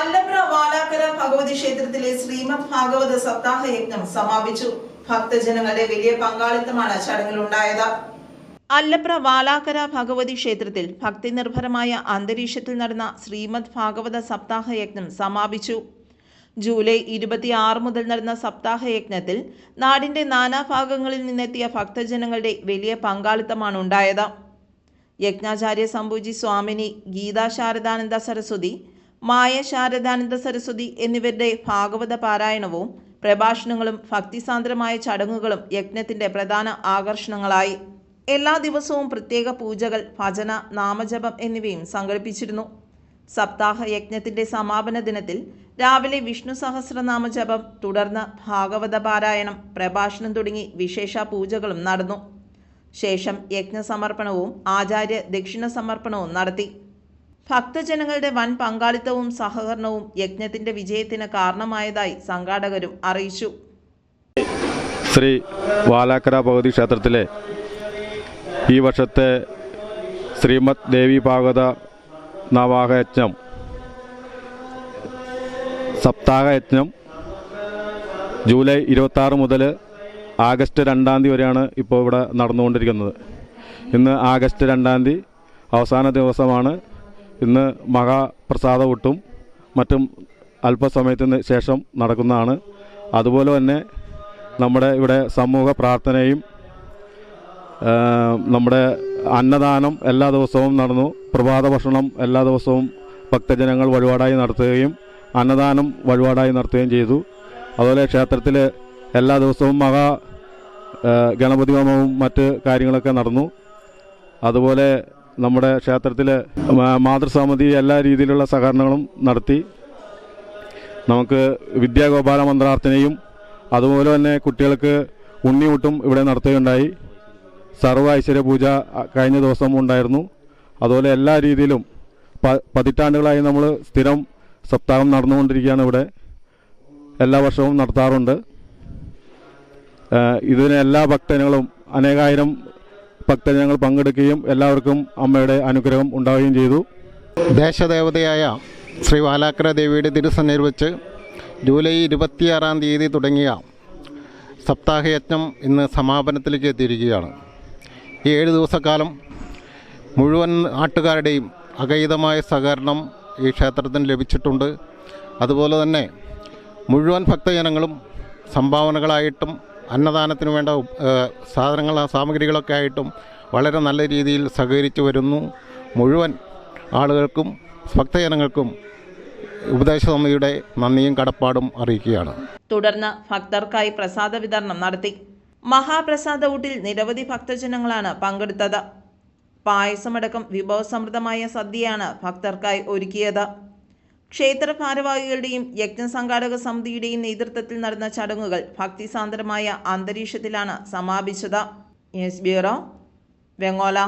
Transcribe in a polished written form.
അല്ലപ്ര വാലാക്കര ഭഗവതി ക്ഷേത്രത്തിലെ ശ്രീമദ് ഭാഗവത സപ്താഹ യജ്ഞം സമാപിച്ചു. ഭക്തജനങ്ങളുടെ വലിയ പങ്കാളിത്തമാണ് ചടങ്ങിലുണ്ടായത്. അല്ലപ്ര വാലാക്കര ഭഗവതി ക്ഷേത്രത്തിൽ ഭക്തി നിർഭരമായ അന്തരീക്ഷത്തിൽ നടന്ന ശ്രീമദ് ഭാഗവത സപ്താഹ യജ്ഞം സമാപിച്ചു. ജൂലൈ 26 മുതൽ നടന്ന സപ്താഹ യജ്ഞത്തിൽ നാടിന്റെ നാനാഭാഗങ്ങളിൽ നിന്നെത്തിയ ഭക്തജനങ്ങളുടെ വലിയ പങ്കാളിത്തമാണ് ഉണ്ടായത്. യജ്ഞാചാര്യ സംഭൂജി സ്വാമിനി, ഗീതാ ശാരദാനന്ദ സരസ്വതി, മായ ശാരദാനന്ദ സരസ്വതി എന്നിവരുടെ ഭാഗവത പാരായണവും പ്രഭാഷണങ്ങളും ഭക്തിസാന്ദ്രമായ ചടങ്ങുകളും യജ്ഞത്തിന്റെ പ്രധാന ആകർഷണങ്ങളായി. എല്ലാ ദിവസവും പ്രത്യേക പൂജകൾ, ഭജന, നാമജപം എന്നിവയും സംഘടിപ്പിച്ചിരുന്നു. സപ്താഹ യജ്ഞത്തിന്റെ സമാപന ദിനത്തിൽ രാവിലെ വിഷ്ണു സഹസ്രനാമജപം, തുടർന്ന് ഭാഗവത പാരായണം, പ്രഭാഷണം തുടങ്ങി വിശേഷ പൂജകളും നടന്നു. ശേഷം യജ്ഞസമർപ്പണവും ആചാര്യ ദക്ഷിണ സമർപ്പണവും നടത്തി. ഭക്തജനങ്ങളുടെ വൻ പങ്കാളിത്തവും സഹകരണവും യജ്ഞത്തിന്റെ വിജയത്തിന് കാരണമായതായി സംഘാടകരും അറിയിച്ചു. ശ്രീ വാലാക്കര ഭഗവതി ക്ഷേത്രത്തിലെ ഈ വർഷത്തെ ശ്രീമദ് ദേവി ഭാഗവത നവാഹയജ്ഞം സപ്താഹയജ്ഞം ജൂലൈ 26 മുതൽ ആഗസ്റ്റ് 2 വരെയാണ് ഇപ്പോൾ ഇവിടെ നടന്നുകൊണ്ടിരിക്കുന്നത്. ഇന്ന് ആഗസ്റ്റ് 2 അവസാന ദിവസമാണ്. ഇന്ന് മഹാപ്രസാദവൂട്ടും മറ്റും അല്പസമയത്തിന് ശേഷം നടക്കുന്നതാണ്. അതുപോലെ തന്നെ നമ്മുടെ ഇവിടെ സമൂഹ പ്രാർത്ഥനയും നമ്മുടെ അന്നദാനം എല്ലാ ദിവസവും നടന്നു. പ്രഭാത ഭക്ഷണം എല്ലാ ദിവസവും ഭക്തജനങ്ങൾ വഴിപാടായി നടത്തുകയും അന്നദാനം വഴിപാടായി നടത്തുകയും ചെയ്തു. അതുപോലെ ക്ഷേത്രത്തിൽ എല്ലാ ദിവസവും ഗണപതി ഹോമവും മറ്റ് കാര്യങ്ങളൊക്കെ നടന്നു. അതുപോലെ നമ്മുടെ ക്ഷേത്രത്തിൽ മാതൃസമിതി എല്ലാ രീതിയിലുള്ള സഹകരണങ്ങളും നടത്തി. നമുക്ക് വിദ്യാഗോപാല മന്ത്രാർത്ഥനയും അതുപോലെ തന്നെ കുട്ടികൾക്ക് ഉണ്ണിയൂട്ടും ഇവിടെ നടത്തുകയുണ്ടായി. സർവ്വ ഐശ്വര്യ പൂജ കഴിഞ്ഞ ദിവസം ഉണ്ടായിരുന്നു. അതുപോലെ എല്ലാ രീതിയിലും പതിറ്റാണ്ടുകളായി നമ്മൾ സ്ഥിരം സപ്താഹം നടന്നുകൊണ്ടിരിക്കുകയാണ്. ഇവിടെ എല്ലാ വർഷവും നടത്താറുണ്ട്. ഇതിന് എല്ലാ ഭക്തജനങ്ങളും അനേകായിരം ഭക്തജനങ്ങൾ പങ്കെടുക്കുകയും എല്ലാവർക്കും അമ്മയുടെ അനുഗ്രഹം ഉണ്ടാവുകയും ചെയ്തു. ദേശദേവതയായ ശ്രീ വാലാക്കര ദേവിയുടെ തിരുസന്നിധിയിൽ വെച്ച് ജൂലൈ 26 തുടങ്ങിയ സപ്താഹയജ്ഞം ഇന്ന് സമാപനത്തിലേക്ക് എത്തിയിരിക്കുകയാണ്. ഈ 7 ദിവസക്കാലം മുഴുവൻ നാട്ടുകാരുടെയും അഗൈതമായ സഹകരണം ഈ ക്ഷേത്രത്തിന് ലഭിച്ചിട്ടുണ്ട്. അതുപോലെ തന്നെ മുഴുവൻ ഭക്തജനങ്ങളും സംഭാവനകളായിട്ടും അന്നദാനത്തിന് വേണ്ട സാമഗ്രികളൊക്കെ ആയിട്ടും വളരെ നല്ല രീതിയിൽ സഹകരിച്ചു വരുന്നു. മുഴുവൻ ആളുകൾക്കും ഭക്തജനങ്ങൾക്കും ഉപദേശ സമിതിയുടെ നന്ദിയും കടപ്പാടും അറിയിക്കുകയാണ്. തുടർന്ന് ഭക്തർക്കായി പ്രസാദ വിതരണം നടത്തി. മഹാപ്രസാദവൂട്ടിൽ നിരവധി ഭക്തജനങ്ങളാണ് പങ്കെടുത്തത്. പായസമടക്കം വിഭവസമൃദ്ധമായ സദ്യയാണ് ഭക്തർക്കായി ഒരുക്കിയത്. ക്ഷേത്ര ഭാരവാഹികളുടെയും യജ്ഞസംഘാടക സമിതിയുടെയും നേതൃത്വത്തിൽ നടന്ന ചടങ്ങുകൾ ഭക്തിസാന്ദ്രമായ അന്തരീക്ഷത്തിലാണ് സമാപിച്ചത്. News bureau, Vengola.